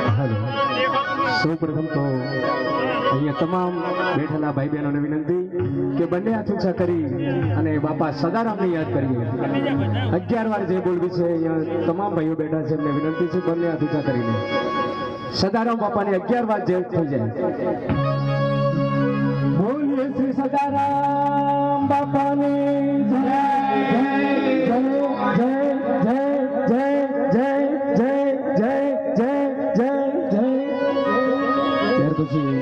Hello સૌપ્રથમ તો અહીંયા તમામ બેઠેલા ભાઈ બહેનોને વિનંતી કે બંને હાથ ઊંચા કરી અને બાપા સદારામને યાદ કરીએ. 11 વાર જે બોલવી છે અહીંયા તમામ ભાઈઓ બેઠા છે એમને વિનંતી છે બંને હાથ ઊંચા કરીને સદારામ બાપાની 11 વાર જે થઈ જાય. બોલીએ શ્રી સદારામ બાપાની જય જય જય જય જય જય જય જય જય જય જય. ત્યાર પછી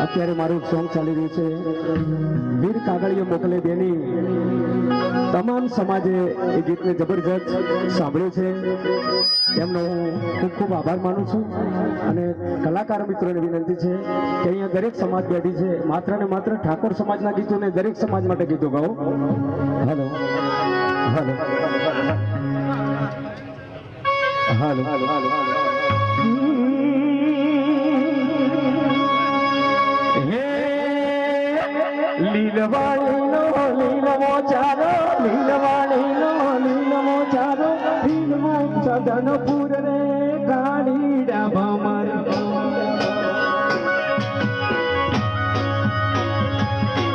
અત્યારે મારું સોંગ ચાલી રહ્યું છે વીર કાગળિયો મોકલે બેની. તમામ સમાજે એ ગીતને જબરજસ્ત સાંભળ્યું છે એમનો હું ખૂબ ખૂબ આભાર માનું છું. અને કલાકાર મિત્રોને વિનંતી છે કે અહીંયા દરેક સમાજ બેઠી છે, માત્ર ને માત્ર ઠાકોર સમાજના ગીતોને દરેક સમાજ માટે ગીતો ગાઓ. હાલો હાલો હાલો હાલો. લીલવાણીનો લીલવો ચારો, લીલવાણીનો લીલવો ચારો, લીલવો સદનપુર રે કાળીડા ભમર.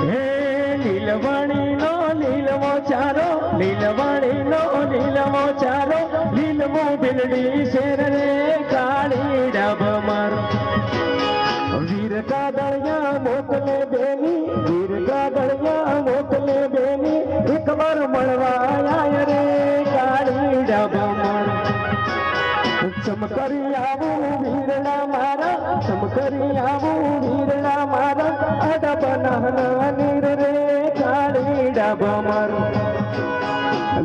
હે લીલવાણીનો લીલવો ચારો, લીલવાણીનો લીલવો ચારો, લીલવો બિલડી શેર રે કાળીડા ભમર. વીર કાગળિયા મોકલે બેની, વીર કાગળિયા મોકલે બેની, એક વાર મળવા આય રે કાળીડા ભમર. ચમકરી આવું વીરડા મારા, ચમકરી આવું વીરડા મારા, અડબ નાના નીર રે કાળીડા ભમર.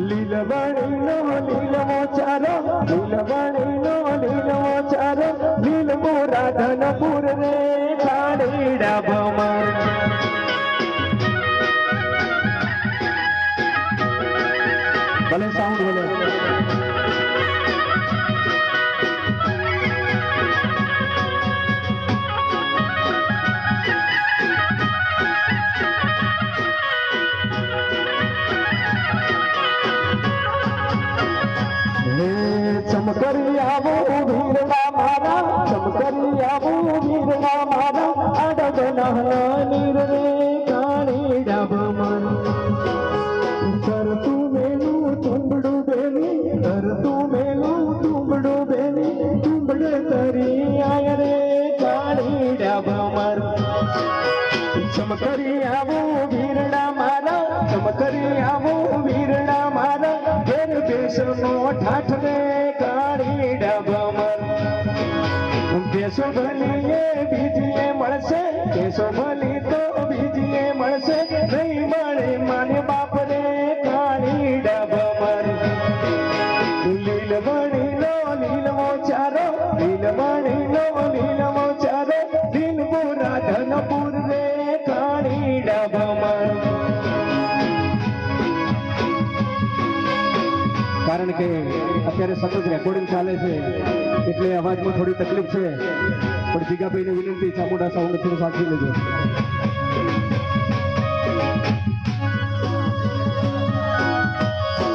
લીલવાણીનો લીલવો ચારો, લીલવાણીનો લીલવો ચારો, લીલવો રાધનપુર રે કાળીડા ભમર. ભલે સાઉન્ડ બોલે. ચમકરી આવો વીરડા મારા, ચમકરી આવો વીરડા મારા, અડગ નાના નીર રે કાળીડા ભમર. કરતું મેલું તુંબડું બેની, કરતું મેલું તુંબડું બેની, તુંબડે કરી આય રે કાળીડા ભમર. ચમકરી આવો વીરડા મારા, ચમકરી આવો વીરડા મારા, ઘેર બેસનો ઠાઠ રે કાળીડા ભમર. બેસો ભલીએ બીજીએ મળશે, બેસો ભલી તો બીજીએ મળશે, નહીં મળે માને બાપ રે કાળીડા ભમર. લીલવાણીનો લીલવો ચારો, લીલવાણીનો લીલવો ચારો, લીલવો રાધનપુર રે કાળીડા ભમર. કારણ કે અત્યારે સતત રેકોર્ડિંગ ચાલે છે એટલે અવાજમાં થોડી તકલીફ છે, પણ જીગાભાઈને વિનંતી ચામુંડા સાઉન્ડ થોડું સાચવી લેજો.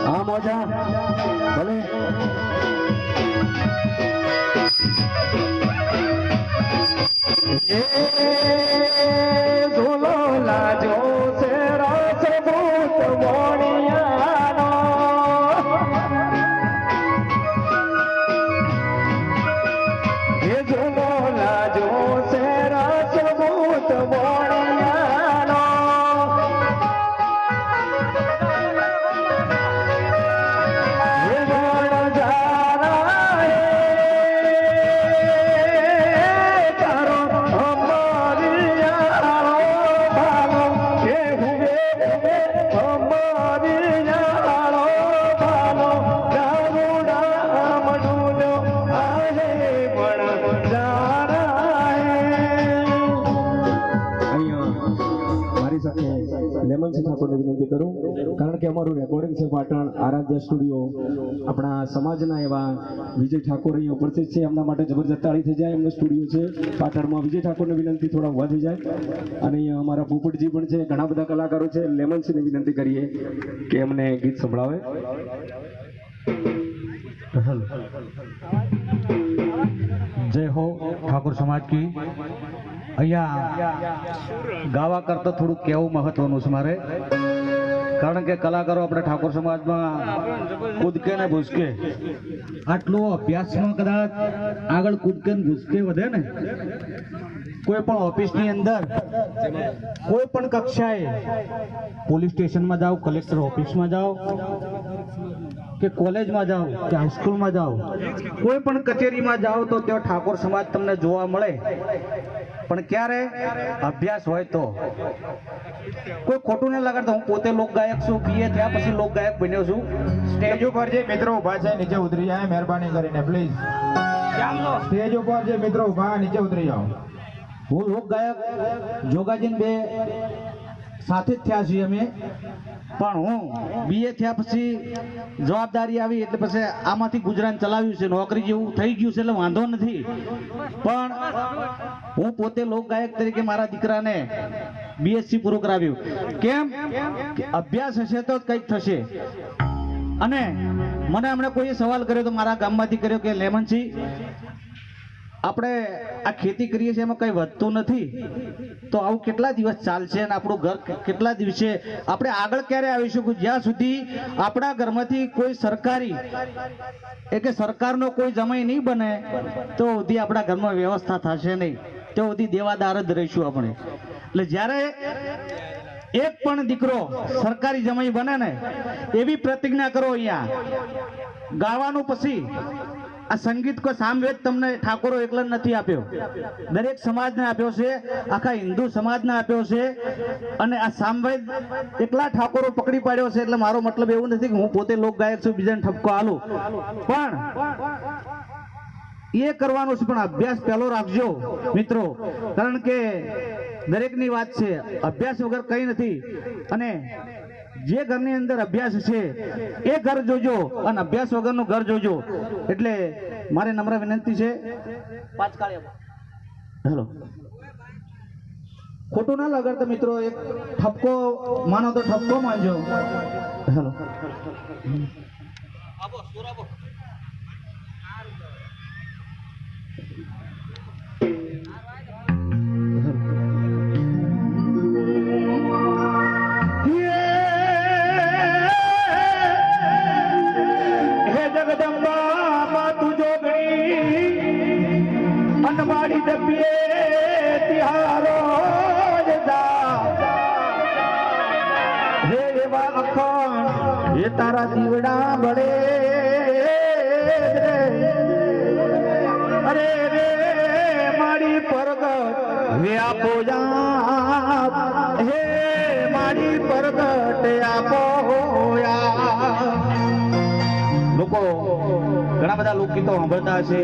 હા મોજા ભલે. ઝોલો લાજો છે રાસ ભૂત મોણિયાનો, એ ઝોલો લાજો છે રાસ ભૂત મોણિયાનો. એ વણ જારા તારો અમારી યારો ભાલો, એ હુવે અમારી યારો ભાલો, દારૂડા મડુનો આહે વણ જારા. અહીંયા મારી સાથે લેમનસિંહ ઠાકોરને વિનંતી કરું, કારણ કે અમારું રેકોર્ડિંગ છે પાટણ આરાધ્ય સ્ટુડિયો. આપણા સમાજના એવા વિજય ઠાકોર અહીંયા ઉપસ્થિત છે, એમના માટે જબરજસ્ત તાળી થઈ જાય. એમનો સ્ટુડિયો છે પાટણમાં. વિજય ઠાકોરને વિનંતી થોડા ઉભા થઈ જાય. અને અહીંયા અમારા પોપટજી પણ છે, ઘણા બધા કલાકારો છે. લેમનસિંહને વિનંતી કરીએ કે એમને ગીત સંભળાવે. जय हो ठाकुर समाज की अहिया गावा करता थोड़ू केवू महत्वનું છે મારે કારણ કે કલાકારો આપણે ઠાકોર સમાજમાં કૂદકે ને ભૂસકે આટલો અભ્યાસમાં કદાચ આગળ કૂદકે ને ભૂસકે વધે ને કોઈ પણ ઓફિસની અંદર કોઈ પણ કક્ષાએ પોલીસ સ્ટેશનમાં જાઓ કલેક્ટર ઓફિસમાં જાઓ કે કોલેજમાં જાઓ કે હાઈસ્કૂલમાં જાઓ કોઈ પણ કચેરીમાં જાઓ તો ત્યાં ઠાકોર સમાજ તમને જોવા મળે પણ ક્યારે અભ્યાસ હોય તો કોઈ ખોટું નહીં લગાડતો હું પોતે લોક ગાયક છું બીએ થયા પછી લોક ગાયક બન્યો છું સ્ટેજ ઉપર જે મિત્રો ઉભા છે નીચે ઉતરી જાય મહેરબાની કરીને પ્લીઝ સ્ટેજ ઉપર જે મિત્રો ઉભા નીચે ઉતરી જાઓ હું લોક ગાયક જોગાજીન બે સાથે જ થયા છીએ અમે પણ હું બીએ થયા પછી જવાબદારી આવી એટલે પછી આમાંથી ગુજરાન ચલાવ્યું છે નોકરી જેવું થઈ ગયું છે એટલે વાંધો નથી પણ હું પોતે લોક ગાયક તરીકે મારા દીકરાને બીએસસી પૂરું કરાવ્યું કેમ અભ્યાસ હશે તો કંઈક થશે અને મને હમણાં કોઈએ સવાલ કર્યો તો મારા ગામમાંથી કર્યો કે લેમનસિંહ આપણે આ ખેતી કરીએ છીએ એમાં કંઈ વધતું નથી તો આવું કેટલા દિવસ ચાલશે અને આપણું ઘર કેટલા દિવસે આપણે આગળ ક્યારે આવીશું જ્યાં સુધી આપણા ઘરમાંથી કોઈ સરકારી કે સરકારનો કોઈ જમાઈ નહીં બને તો સુધી આપણા ઘરમાં વ્યવસ્થા થશે નહીં તો સુધી દેવાદાર જ રહીશું આપણે એટલે જ્યારે એક પણ દીકરો સરકારી જમાઈ બને ને એવી પ્રતિજ્ઞા કરો અહીંયા ગાવાનું પછી આ સંગીત કો સામવેદ તમને ઠાકોરો એકલા નથી આપ્યો દરેક સમાજને આપ્યો છે આખા હિન્દુ સમાજને આપ્યો છે અને આ સામવેદ એકલા ઠાકોરો પકડી પાડ્યો છે એટલે મારો મતલબ એવું નથી કે હું પોતે લોક ગાયક છું બીજાને ઠપકો આલું પણ એ કરવાનું છે પણ અભ્યાસ પહેલો રાખજો મિત્રો કારણ કે દરેકની વાત છે અભ્યાસ વગર કંઈ નથી અને જે ઘરની અંદર અભ્યાસ છે એ ઘર જોજો અને અભ્યાસ વગરનું ઘર જોજો એટલે મારે નમ્ર વિનંતી છે હેલો ખોટું ના લગાડતા મિત્રો એક ઠપકો માનો તો ઠપકો માનજો હેલો અનવાડી ડબીએ તિહારો હે એવા અખંડ એ તારા દીવડા બળે અરે રે મારી પરગટ હે આપો હે મારી પરગટ આપો લોકો ઘણા બધા લોકગીતો સાંભળતા છે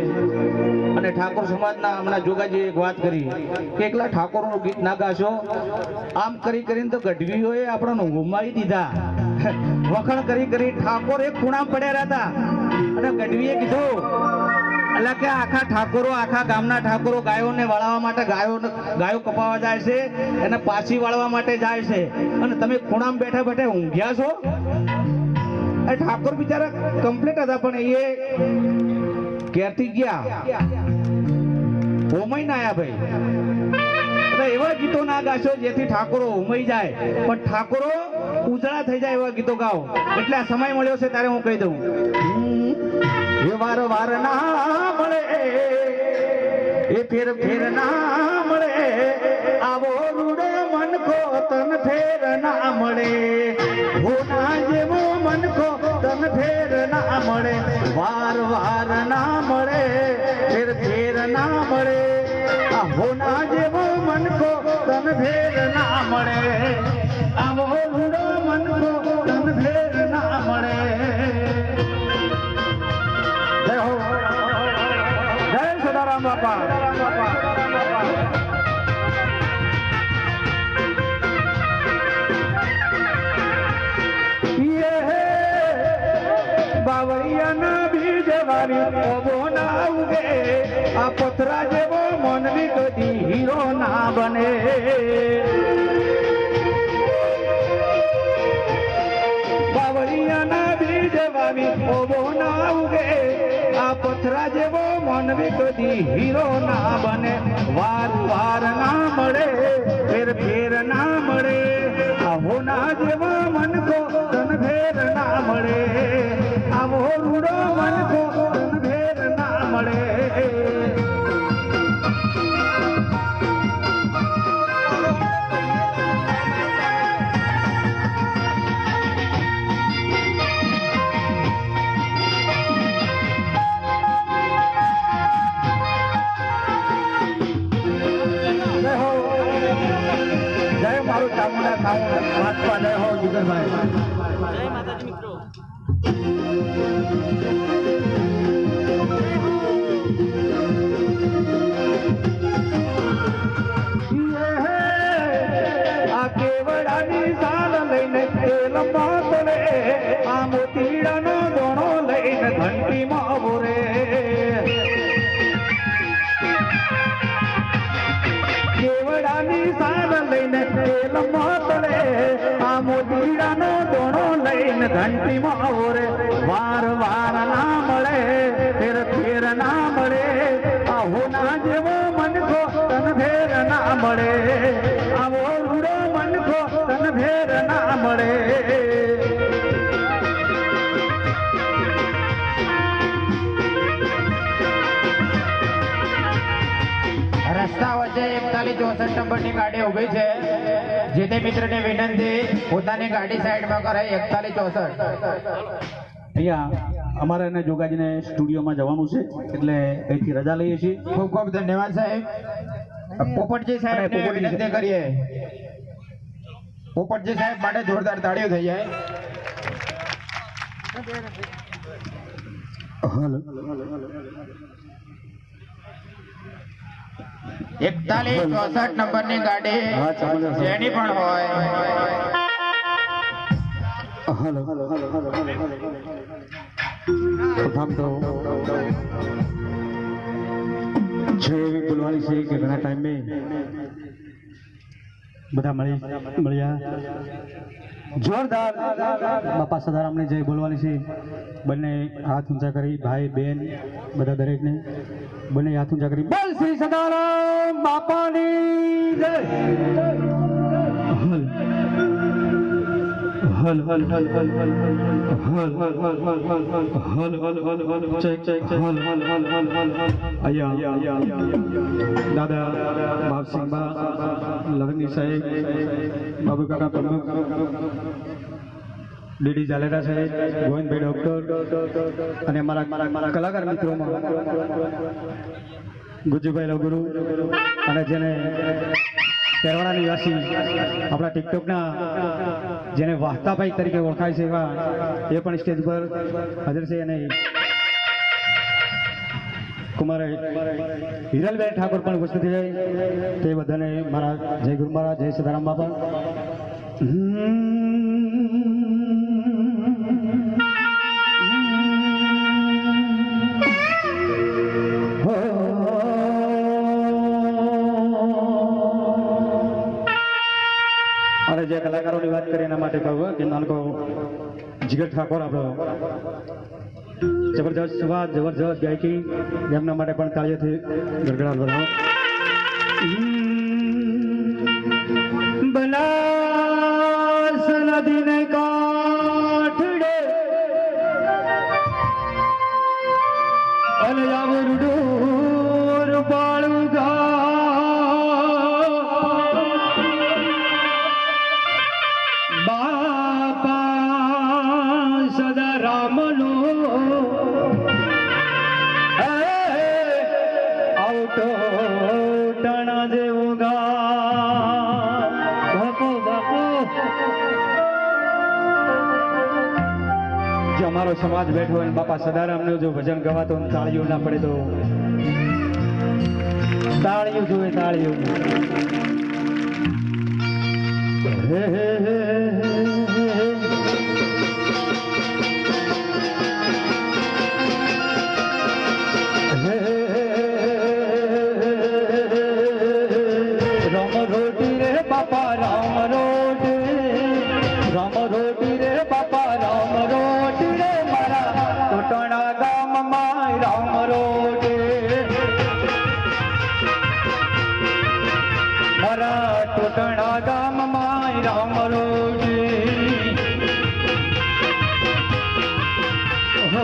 અને ઠાકોર સમાજના હમણાં જોગાજી એક વાત કરી કે એકલા ઠાકોરનું ગીત ના ગાશો આમ કરી કરીને તો ગઢવીઓએ આપણને ગુમાવી દીધા વખણ કરી કરી ઠાકોર એક ખૂણા પડ્યા હતા અને ગઢવીએ કીધું એટલે કે આખા ઠાકોરો આખા ગામના ઠાકોરો ગાયોને વાળવા માટે ગાયો કપાવા જાય છે અને પાછી વાળવા માટે જાય છે અને તમે ખૂણામાં બેઠા બેઠા ઊંઘ્યા છો ઠાકોર બિચારા કમ્પ્લીટ હતા પણ એ ક્યારથી ગયા હોમઈ ના આયા ભાઈ એવા ગીતો ના ગાશો જેથી ઠાકોરો હોમઈ જાય પણ ઠાકોરો ઉજળા થઈ જાય એવા ગીતો ગાઓ એટલે આ સમય મળ્યો છે ત્યારે હું કહી દઉં એ વાર વાર ના મળે એ ફેર ફેર ના મળે આવો રૂડો મનકો તન ફેર ના મળે હોના જેવો મનકો તન ફેર ના મળે વાર વાર ના મળે ફેર ફેર ના મળે આ હોના જેવો મનકો તન ફેર ના મળે આવો રૂડો મનકો તન ફેર ના મળે જય હો જય સદારામ બાપા બાવળિયાના બીજ વાળી ઓબો ના ઉગે આ પથરા જેવો મનવી કદી હીરો ના બને બાવળિયાના બીજ વાળી ઓબો ના ઉગે આ પથરા જેવો મન મનવી કદી હીરો ના બને વાર વાર ના મળે ફેર ફેર ના મળે આવો ના જેવા મન કો તન ફેર ના મળે આવો રૂડો મન કો તન ફેર ના મળે જય મારું ચામુંડા થાવું વાંચવા જય હો જીગરભાઈ જય માતાજી મિત્રો. આ કેવડાની સાલ લઈને તેલ પાતળે આ મોતીડાનો દોણો લઈને ઘંટીમાં બોરે કેવડાની સાલ લઈને તેલ પાતળે આ મોતીડાનો દોણો લઈને ઘંટીમાં બોરે વાર વાર ના મળે ફેર ફેર ના મળે આવો ના જેવો મન કો તન ફેર ના મળે આવો રૂડો મન કો તન ફેર ના મળે રસ્તા વચ્ચે 4164 નંબરની ગાડી ઊભી છે. જે તે મિત્રને વિનંતી પોતાની ગાડી સાઈડમાં કરાય 4164. અહીંયા અમારે એને જોગાજીને સ્ટુડિયોમાં જવાનું છે એટલે અહીંથી રજા લઈએ છીએ ખૂબ ખૂબ ધન્યવાદ સાહેબ. પોપટજી સાહેબ વિનંતી કરીએ. પોપટજી સાહેબ માટે જોરદાર તાળીઓ થઈ જાય. હલો 4164 નંબરની ગાડી જેની પણ હોય હલો પ્રથમ તો છે એવી બોલવાની છે કે ઘણા ટાઈમે બધા મળ્યા જોરદાર બાપા સદારામને જય બોલવાની છે. બંને હાથ ઊંચા કરી ભાઈ બેન બધા દરેકને બંને હાથ ઊંચા કરી બોલ શ્રી સદારામ બાપાની જય. હલ હલ હલ હલ હલ હલ હલ હલ હલ હલ ચેક ચેક હલ હલ હલ હલ હલ અહીંયા દાદા ભાવસિંહ બા લવંગી સાહેબ બાબુ કાકા પ્રમુખ ડીડી જાલેરા સાહેબ ગોવિંદભાઈ ડોક્ટર અને મારા કલાકાર મિત્રોમાં ગુજુભાઈ લવગુરુ અને જેને કેરવાડા નિવાસી આપણા ટિકટોકના જેને વાહતાભાઈ તરીકે ઓળખાય છે એવા એ પણ સ્ટેજ પર હાજર છે અને કુમાર હિરલબેન ઠાકોર પણ ઉપસ્થિત છે. તે બધાને મારા જય ગુરુ મહારાજ જય સદારામ બાપા. અને જે કલાકારોની વાત કરી એના માટે કહું કે નાનકો જીગર ઠાકોર આપણો જબરજસ્ત સ્વાદ જબરજસ્ત ગાયકી એમના માટે પણ તાળીઓથી ગડગડાટ વધાવો. બનાસ નદીને કાંઠે અને આવું ડોર બાળું અમારો સમાજ બેઠો હોય બાપા સદારામનું જો ભજન ગવાતો તાળીઓ ના પડે તો તાળીઓ જોવે તાળીઓ. હે હે હે રામ રોટી રે બાપા રામ રોટી રે બાપા રામ રોટી રે મારા ટોટણા ગામમાં રામ રોટી ટોટણા ગામમાં રામ રોટી હો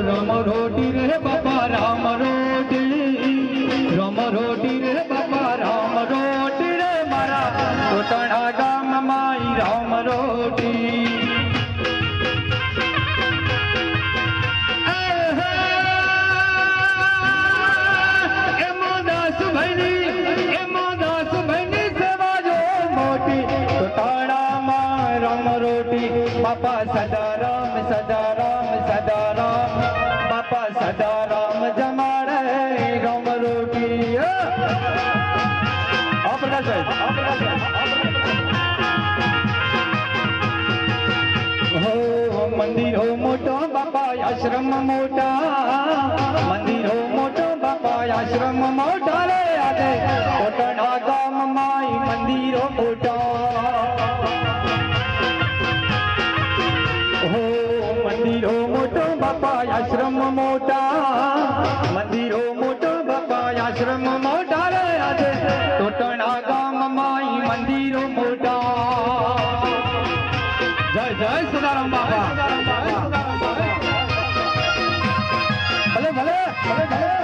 રામ રોટી રે બાપા રામ રોટી રે બાપા રામ રોટી રે મારા ટોટણા ગામમાં રામ રોટી બાપા સદારામ સદારામ સદારામ બાપા સદારામ જમાડે રામ રોટી હો મંદિરો મોટો બાપા આશ્રમ મોટા મંદિરો મોટો બાપા આશ્રમ મોટા રે આજે કોટણા ગામમાં મંદિરો મોટા મંદિરો મોટો બાપા આશ્રમ મોટા મંદિરો મોટો બાપા આશ્રમ મોટા રે આજે ટોટણા ગામમાં મંદિરો મોટા જય જય સદારામ બાપા ભલે ભલે ભલે ભલે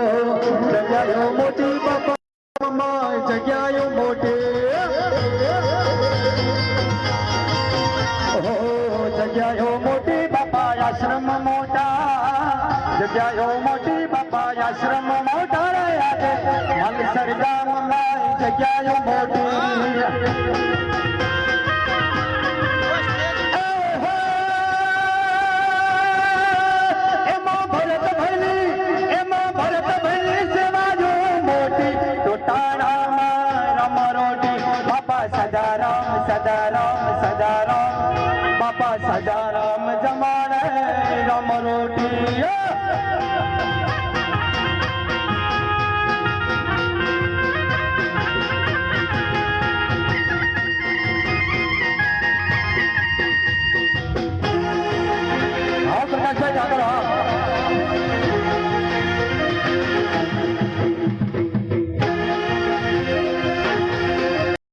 જગ્યાઓ મોટી બાપા જગ્યાઓ મોટી જગ્યાઓ મોટી બાપા આશ્રમ મોટા જગ્યાઓ મોટી બાપા આશ્રમ મોટા રે આજે મલસર ગામમાં જગ્યાઓ મોટી સદારામ સદારામ સદારામ બાપા સદારામ જમાડે રામ રોટી